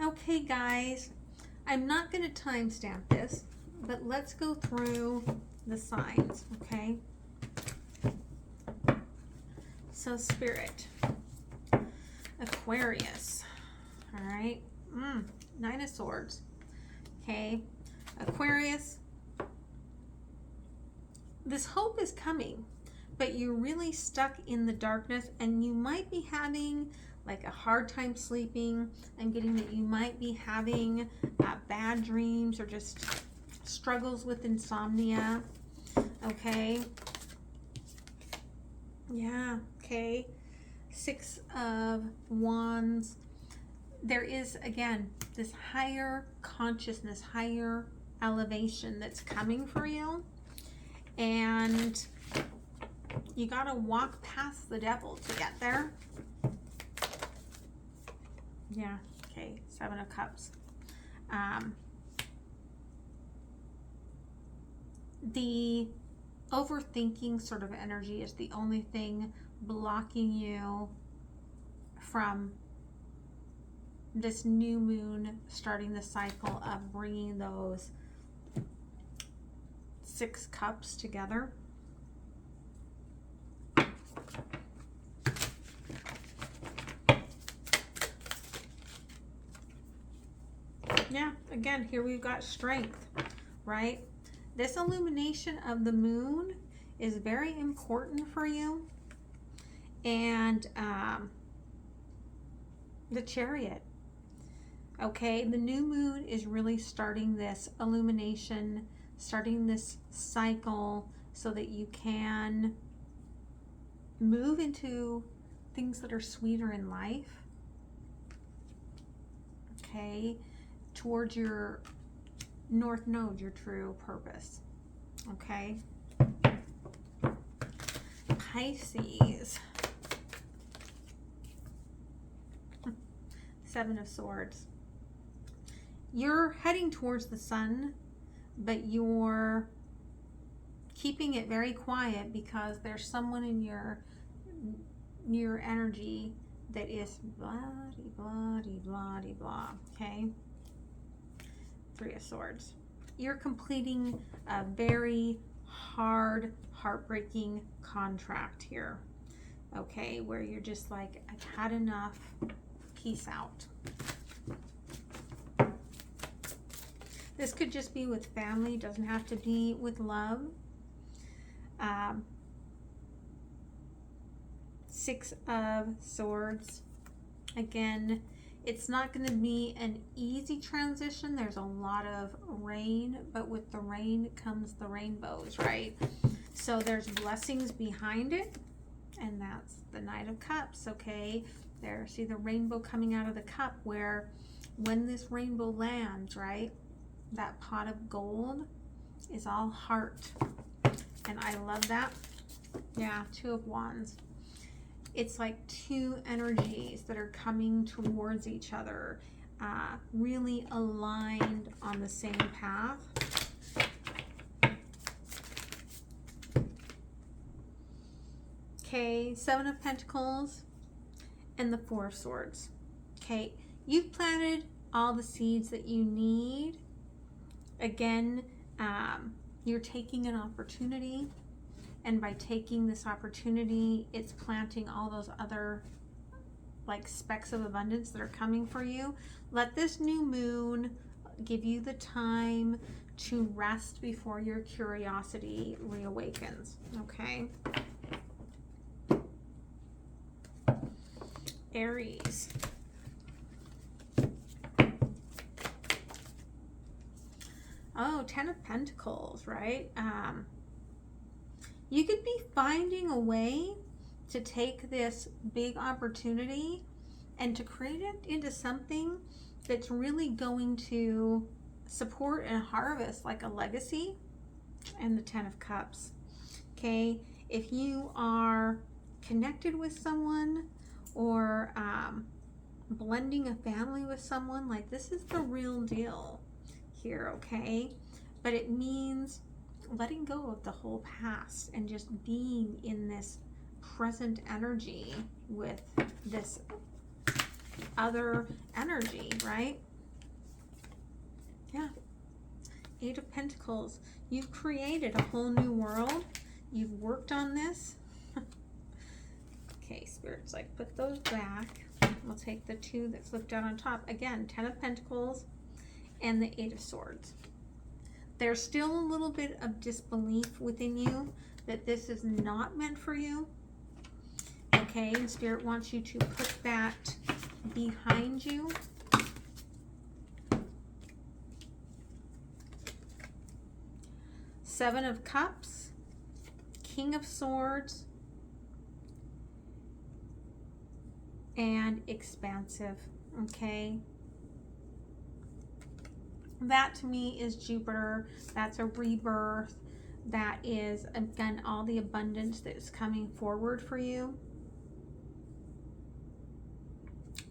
Okay, guys, I'm not going to timestamp this, but let's go through the signs, okay? So, Spirit, Aquarius, all right? Nine of Swords, okay? Aquarius, this hope is coming, but you're really stuck in the darkness, and you might be having like a hard time sleeping. I'm getting that you might be having bad dreams or just struggles with insomnia, okay? Yeah, okay. Six of Wands. There is, again, this higher consciousness, higher elevation that's coming for you. And you got to walk past the devil to get there. Yeah, okay. Seven of Cups. The overthinking sort of energy is the only thing blocking you from this new moon starting the cycle of bringing those 6 cups together. Yeah, again, here we've got strength, right? This illumination of the moon is very important for you. And the Chariot, okay? The new moon is really starting this illumination, starting this cycle so that you can move into things that are sweeter in life, okay? Towards your North Node, your true purpose, okay? Pisces, Seven of Swords. You're heading towards the sun, but you're keeping it very quiet because there's someone in your energy that is blah, okay? Three of Swords. You're completing a very hard, heartbreaking contract here, okay, where you're just like, I've had enough, peace out. This could just be with family, doesn't have to be with love. Six of Swords. Again, it's not going to be an easy transition. There's a lot of rain, but with the rain comes the rainbows, right? So there's blessings behind it, and that's the Knight of Cups, okay? There, see the rainbow coming out of the cup, where when this rainbow lands, right, that pot of gold is all heart, and I love that. Yeah, Two of Wands. It's like two energies that are coming towards each other, really aligned on the same path. Okay, Seven of Pentacles and the Four of Swords. Okay, you've planted all the seeds that you need. Again, you're taking an opportunity. And by taking this opportunity, it's planting all those other like specks of abundance that are coming for you. Let this new moon give you the time to rest before your curiosity reawakens, okay? Aries. Oh, Ten of Pentacles, right? You could be finding a way to take this big opportunity and to create it into something that's really going to support and harvest like a legacy. And the Ten of Cups. Okay, if you are connected with someone or blending a family with someone, like this is the real deal here, okay? But it means letting go of the whole past and just being in this present energy with this other energy, right? Yeah. 8 of Pentacles. You've created a whole new world. You've worked on this. Okay, Spirit's like, put those back. We'll take the 2 that flipped down on top. Again, 10 of Pentacles and the 8 of Swords. There's still a little bit of disbelief within you that this is not meant for you. Okay, and Spirit wants you to put that behind you. Seven of Cups, King of Swords, and Expansive. Okay, that to me is Jupiter. That's a rebirth. That is, again, all the abundance that is coming forward for you.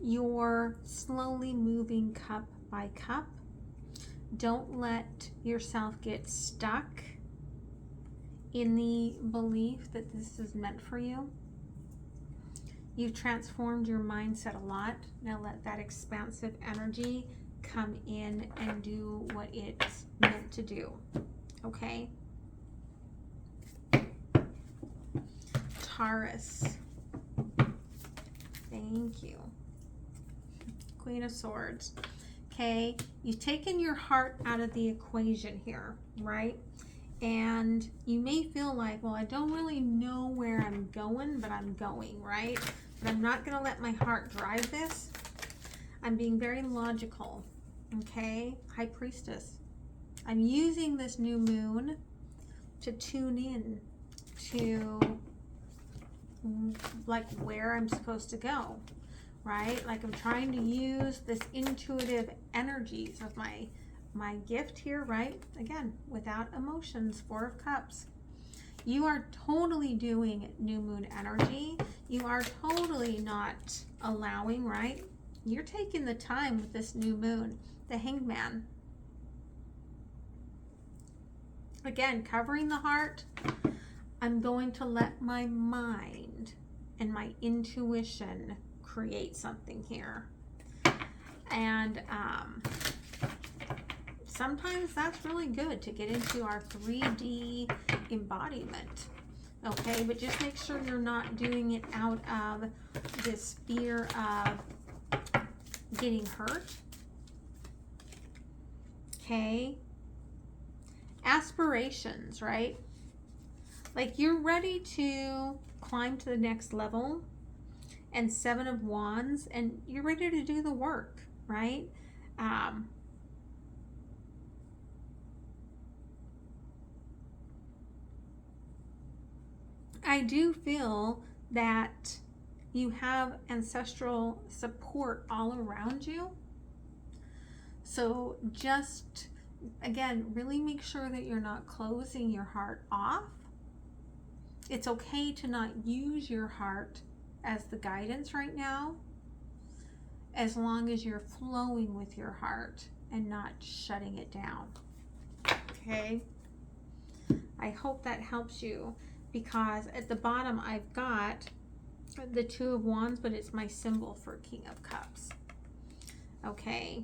You're slowly moving cup by cup. Don't let yourself get stuck in the belief that this is meant for you. You've transformed your mindset a lot. Now let that expansive energy come in and do what it's meant to do. Okay? Taurus. Thank you. Queen of Swords. Okay, you've taken your heart out of the equation here, right? And you may feel like, well, I don't really know where I'm going, but I'm going, right? But I'm not going to let my heart drive this. I'm being very logical, okay? High Priestess. I'm using this new moon to tune in to like where I'm supposed to go, right? Like I'm trying to use this intuitive energies of my gift here, right? Again, without emotions, 4 of Cups. You are totally doing new moon energy. You are totally not allowing, right? You're taking the time with this new moon, the Hangman. Again, covering the heart. I'm going to let my mind and my intuition create something here. And sometimes that's really good to get into our 3D embodiment. Okay, but just make sure you're not doing it out of this fear of getting hurt. Okay. Aspirations, right? Like you're ready to climb to the next level, and 7 of Wands, and you're ready to do the work, right? I do feel that you have ancestral support all around you. So just, again, really make sure that you're not closing your heart off. It's okay to not use your heart as the guidance right now, as long as you're flowing with your heart and not shutting it down. Okay? I hope that helps you, because at the bottom I've got the 2 of Wands, but it's my symbol for King of Cups. Okay?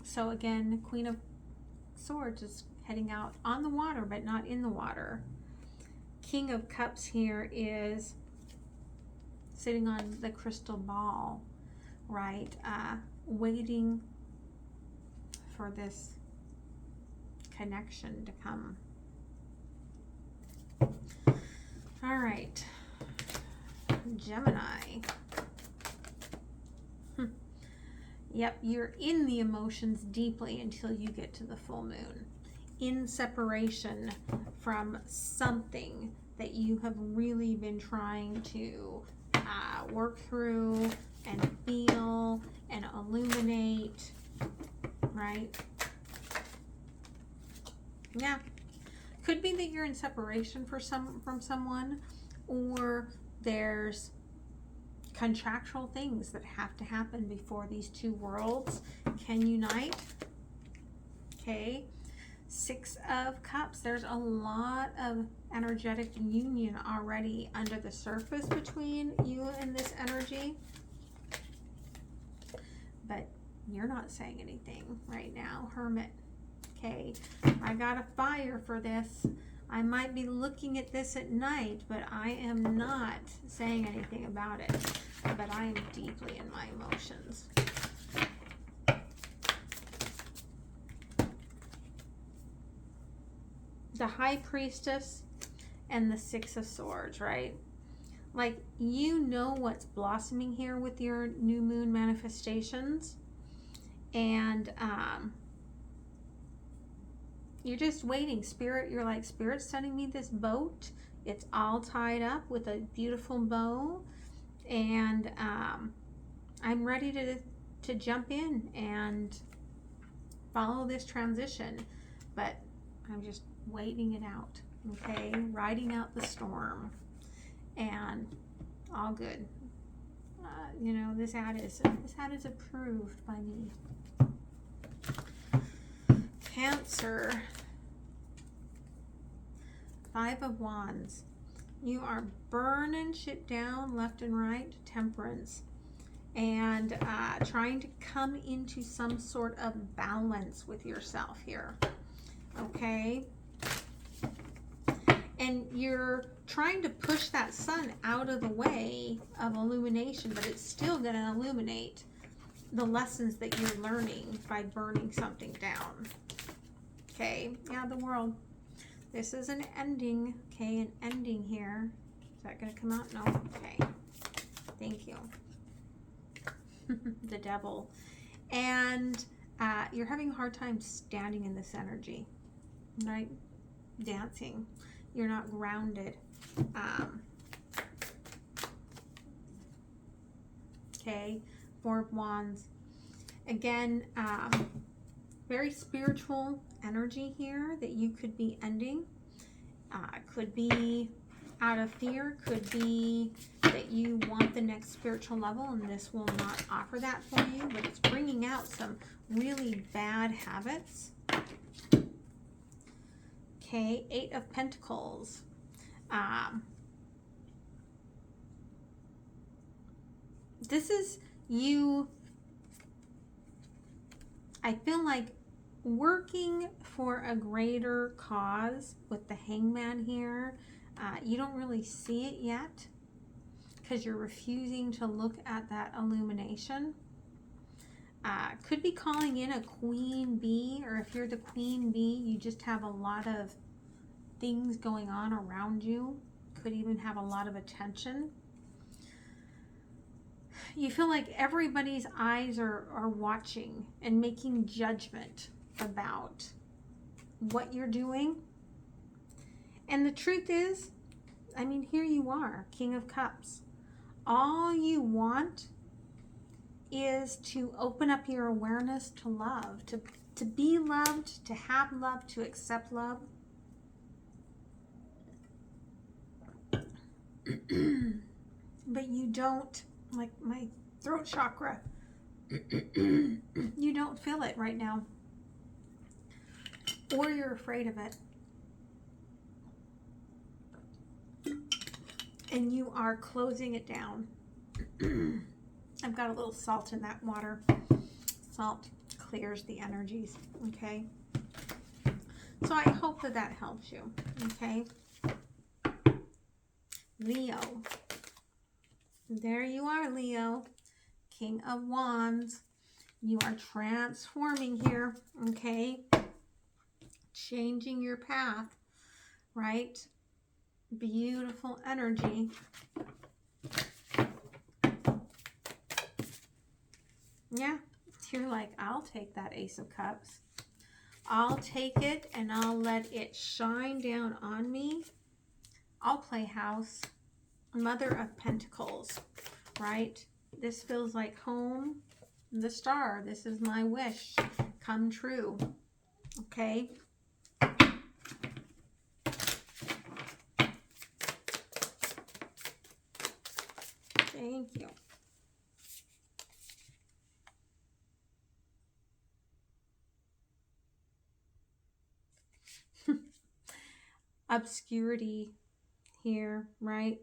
So again, Queen of Swords is heading out on the water, but not in the water. King of Cups here is sitting on the crystal ball, right? Waiting for this connection to come. All right, Gemini. Yep, you're in the emotions deeply until you get to the full moon. In separation from something that you have really been trying to work through and feel and illuminate, right? Yeah. Could be that you're in separation from someone, or there's contractual things that have to happen before these two worlds can unite. Okay. 6 of Cups. There's a lot of energetic union already under the surface between you and this energy. But you're not saying anything right now, Hermit. Okay, I got a fire for this. I might be looking at this at night, but I am not saying anything about it. But I am deeply in my emotions. The High Priestess and the Six of Swords, right? Like, you know what's blossoming here with your new moon manifestations. And you're just waiting. Spirit, you're like, Spirit's sending me this boat. It's all tied up with a beautiful bow. And I'm ready to jump in and follow this transition. But I'm just waiting it out. Okay? Riding out the storm. And all good. You know, this ad is approved by me. Cancer. Five of Wands. You are burning shit down left and right. Temperance. And trying to come into some sort of balance with yourself here. Okay? And you're trying to push that sun out of the way of illumination, but it's still going to illuminate the lessons that you're learning by burning something down. Okay, yeah, the World. This is an ending. Okay, an ending here. Is that going to come out? No. Okay. Thank you. The Devil. And you're having a hard time standing in this energy, right? Dancing. You're not grounded. Okay, Four of Wands. Again, very spiritual energy here that you could be ending. Could be out of fear. Could be that you want the next spiritual level and this will not offer that for you. But it's bringing out some really bad habits. Okay, Eight of Pentacles. This is you, I feel like, working for a greater cause with the Hangman here. You don't really see it yet because you're refusing to look at that illumination. Could be calling in a queen bee, or if you're the queen bee, you just have a lot of things going on around you. Could even have a lot of attention. You feel like everybody's eyes are watching and making judgment about what you're doing. And the truth is, I mean, here you are, King of Cups. All you want is to open up your awareness to love, to be loved, to have love, to accept love. But you don't, like my throat chakra, you don't feel it right now. Or you're afraid of it. And you are closing it down. I've got a little salt in that water. Salt clears the energies, okay? So I hope that that helps you, okay? Leo. There you are, Leo. King of Wands. You are transforming here, okay? Changing your path, right? Beautiful energy. Yeah, you're like, I'll take that Ace of Cups. I'll take it and I'll let it shine down on me. I'll play house. Mother of Pentacles, right? This feels like home. The Star. This is my wish come true. Okay. Thank you. Obscurity here, right?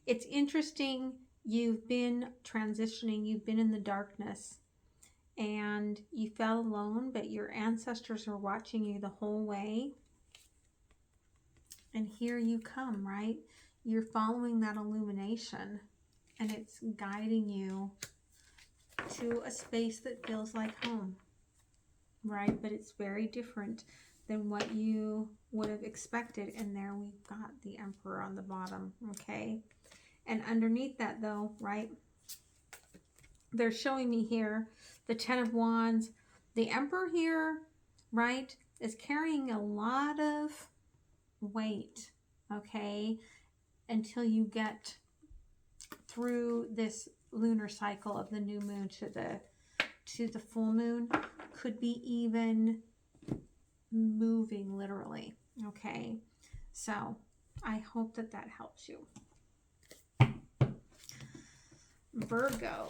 It's interesting. You've been transitioning. You've been in the darkness. And felt alone, but your ancestors are watching you the whole way. And here you come, right? You're following that illumination, and it's guiding you to a space that feels like home, right? But it's very different than what you would have expected. And there we've got the Emperor on the bottom, okay? And underneath that though, right, they're showing me here the Ten of Wands. The Emperor here, right, is carrying a lot of weight, okay, until you get through this lunar cycle of the new moon to the full moon. Could be even moving literally, okay? So I hope that that helps you. Virgo.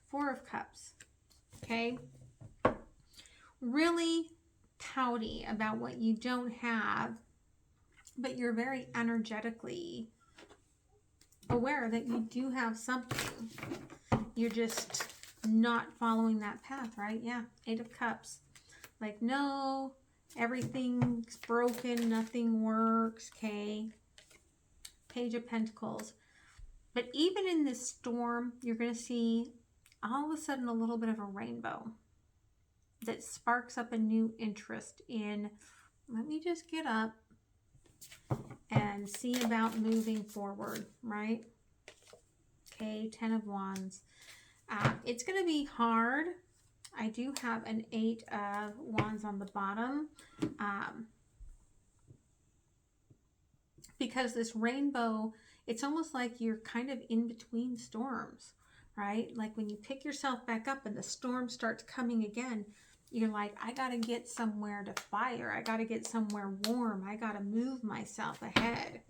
Four of Cups, okay? Really pouty about what you don't have, but you're very energetically aware that you do have something. You're just not following that path, right? Yeah, Eight of Cups. Like, no, everything's broken, nothing works, okay? Page of Pentacles. But even in this storm, you're going to see all of a sudden a little bit of a rainbow that sparks up a new interest in, let me just get up and see about moving forward, right? Okay, Ten of Wands. It's going to be hard. I do have an Eight of Wands on the bottom. Because this rainbow, it's almost like you're kind of in between storms, right? Like when you pick yourself back up and the storm starts coming again, you're like, I got to get somewhere to fire. I got to get somewhere warm. I got to move myself ahead.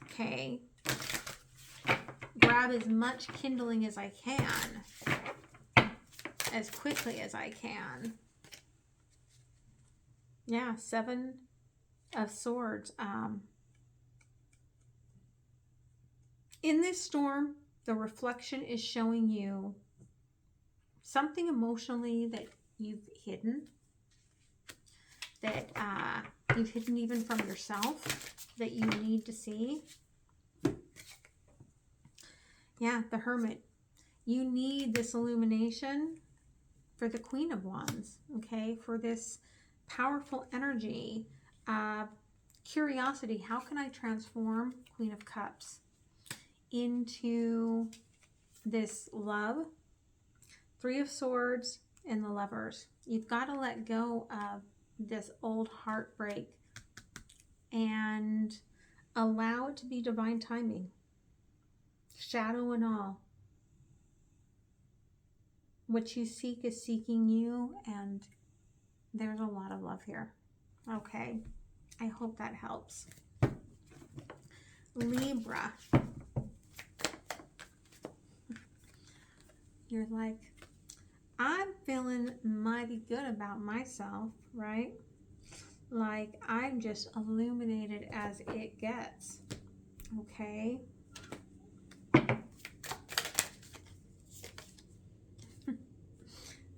Okay. Grab as much kindling as I can, as quickly as I can. Yeah, Seven of Swords. In this storm, the reflection is showing you something emotionally that you've hidden, that you've hidden even from yourself, that you need to see. Yeah, the Hermit. You need this illumination for the Queen of Wands, okay? For this powerful energy, curiosity. How can I transform Queen of Cups into this love? Three of Swords and the Lovers. You've got to let go of this old heartbreak and allow it to be divine timing. Shadow and all. What you seek is seeking you, and there's a lot of love here. Okay. I hope that helps. Libra. You're like, I'm feeling mighty good about myself, right? Like, I'm just illuminated as it gets. Okay.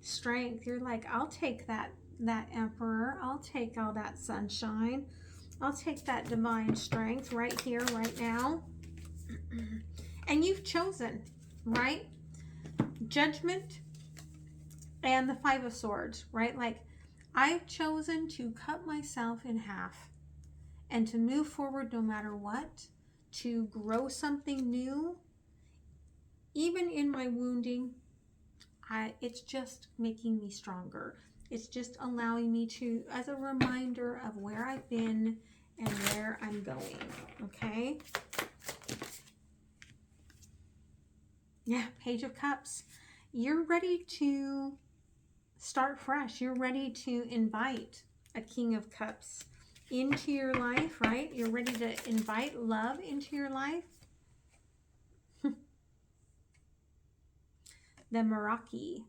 Strength. You're like, I'll take that Emperor. I'll take all that sunshine. I'll take that divine strength right here, right now. And you've chosen, right? Judgment and the Five of Swords, right? Like, I've chosen to cut myself in half and to move forward no matter what, to grow something new. Even in my wounding, it's just making me stronger. It's just allowing me to, as a reminder of where I've been and where I'm going, okay? Yeah, Page of Cups. You're ready to start fresh. You're ready to invite a King of Cups into your life, right? You're ready to invite love into your life. The Meraki.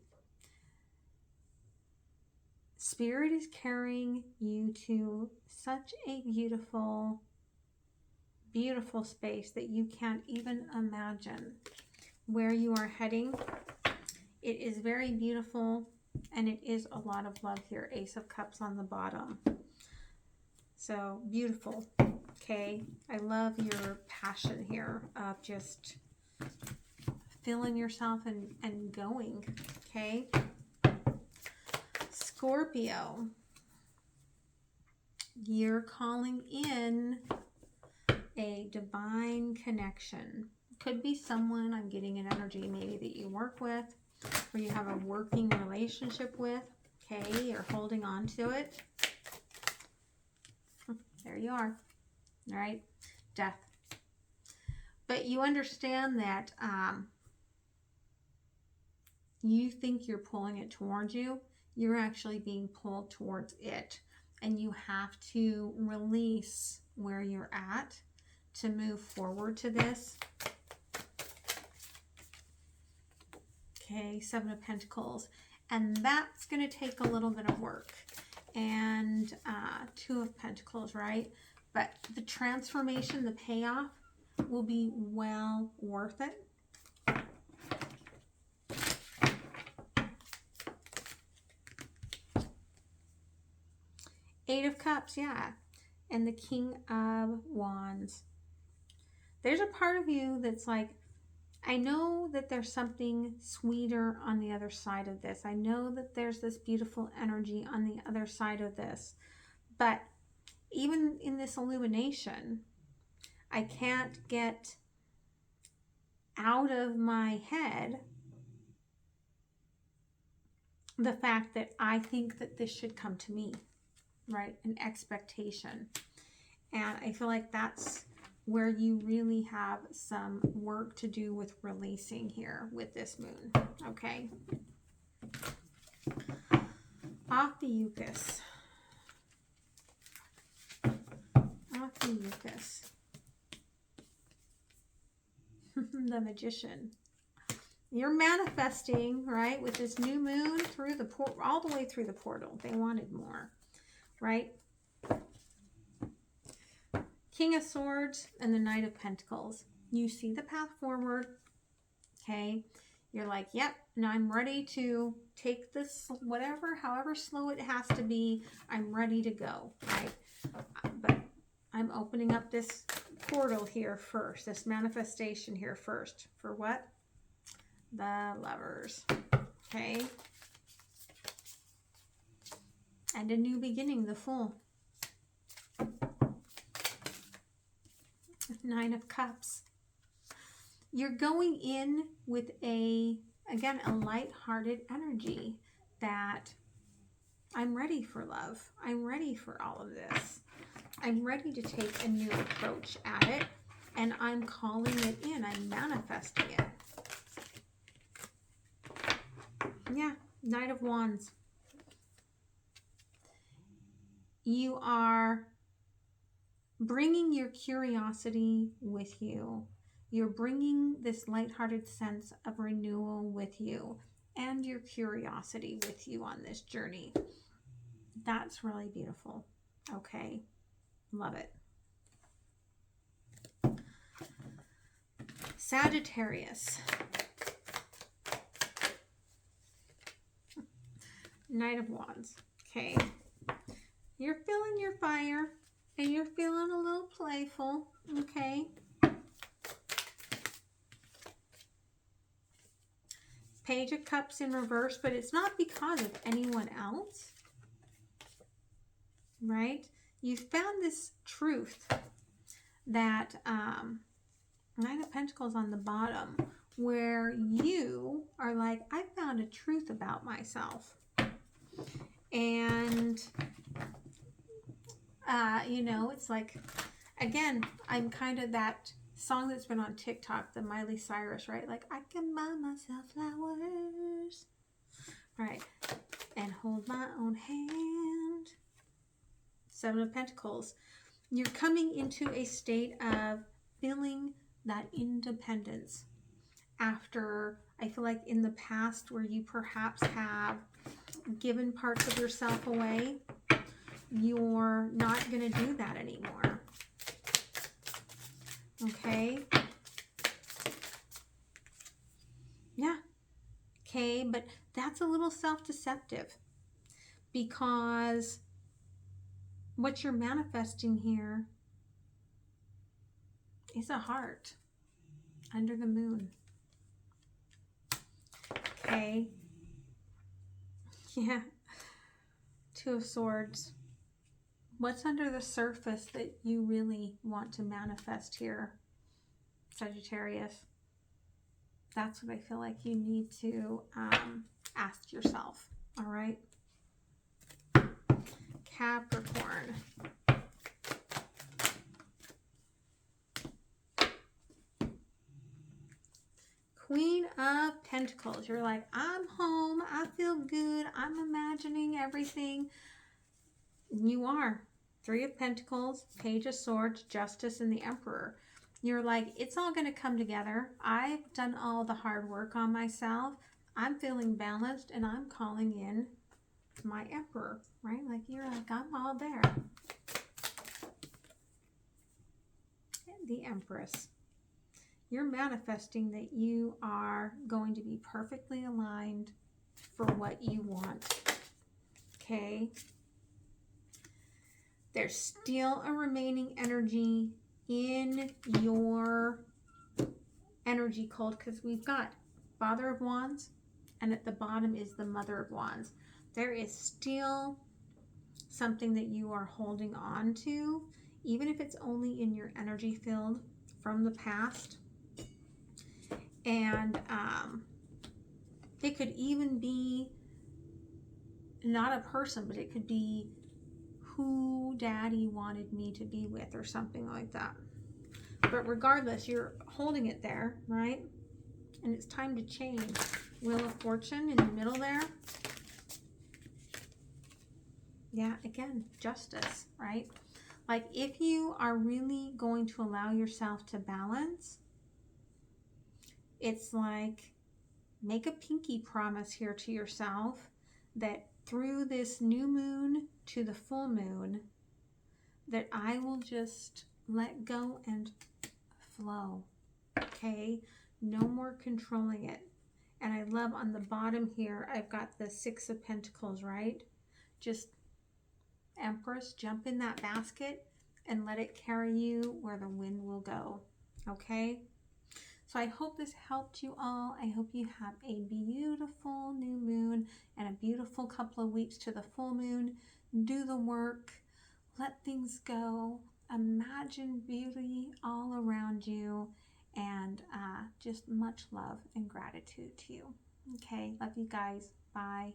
Spirit is carrying you to such a beautiful, beautiful space that you can't even imagine. where you are heading. It is very beautiful, and it is a lot of love here. Ace of Cups on the bottom. So beautiful. Okay, I love your passion here of just feeling yourself and going. Okay, Scorpio, you're calling in a divine connection. Could be someone, I'm getting an energy maybe that you work with, or you have a working relationship with. Okay, you're holding on to it. There you are. All right, Death. But you understand that you think you're pulling it towards you. You're actually being pulled towards it. And you have to release where you're at to move forward to this. Okay, Seven of Pentacles. And that's going to take a little bit of work. And Two of Pentacles, right? But the transformation, the payoff will be well worth it. Eight of Cups, yeah. And the King of Wands. There's a part of you that's like, I know that there's something sweeter on the other side of this. I know that there's this beautiful energy on the other side of this. But even in this illumination, I can't get out of my head the fact that I think that this should come to me, right? An expectation. And I feel like that's where you really have some work to do with releasing here with this moon, okay? Ophiuchus. Ophiuchus. The Magician. You're manifesting, right, with this new moon through the all the way through the portal. They wanted more, right? King of Swords and the Knight of Pentacles. You see the path forward, okay? You're like, yep, now I'm ready to take this, whatever, however slow it has to be, I'm ready to go, right? But I'm opening up this portal here first, this manifestation here first. For what? The Lovers, okay? And a new beginning, the Fool. Nine of Cups. You're going in with again, a light-hearted energy that I'm ready for love. I'm ready for all of this. I'm ready to take a new approach at it, and I'm calling it in. I'm manifesting it. Yeah, Knight of Wands. You are bringing your curiosity with you. You're bringing this lighthearted sense of renewal with you and your curiosity with you on this journey. That's really beautiful. Okay. Love it. Sagittarius. Knight of Wands. Okay. You're feeling your fire. And you're feeling a little playful, okay? Page of Cups in reverse, but it's not because of anyone else, right? You found this truth that Nine of Pentacles on the bottom, where you are like, I found a truth about myself. And you know, it's like, again, I'm kind of that song that's been on TikTok, the Miley Cyrus, right? Like, I can buy myself flowers, right? And hold my own hand. Seven of Pentacles. You're coming into a state of feeling that independence after, I feel like in the past where you perhaps have given parts of yourself away. You're not going to do that anymore. Okay? Okay, but that's a little self-deceptive, because what you're manifesting here is a heart under the moon. Okay. Yeah. Two of Swords. What's under the surface that you really want to manifest here, Sagittarius? That's what I feel like you need to ask yourself. All right. Capricorn. Queen of Pentacles. You're like, I'm home. I feel good. I'm imagining everything. You are. Three of Pentacles, Page of Swords, Justice, and the Emperor. You're like, it's all going to come together. I've done all the hard work on myself. I'm feeling balanced, and I'm calling in my Emperor, right? Like, you're like, I'm all there. The Empress. You're manifesting that you are going to be perfectly aligned for what you want. Okay? There's still a remaining energy in your energy code, because we've got Father of Wands, and at the bottom is the Mother of Wands. There is still something that you are holding on to, even if it's only in your energy field from the past. And it could even be not a person, but it could be who Daddy wanted me to be with, or something like that. But regardless, you're holding it there, right? And it's time to change. Wheel of Fortune in the middle there. Yeah, again, justice, right? Like, if you are really going to allow yourself to balance, it's like, make a pinky promise here to yourself that through this new moon to the full moon, that I will just let go and flow. Okay? No more controlling it. And I love on the bottom here, I've got the Six of Pentacles, right? Just, Empress, jump in that basket and let it carry you where the wind will go. Okay? So I hope this helped you all. I hope you have a beautiful new moon and a beautiful couple of weeks to the full moon. Do the work. Let things go. Imagine beauty all around you. And just much love and gratitude to you. Okay, love you guys. Bye.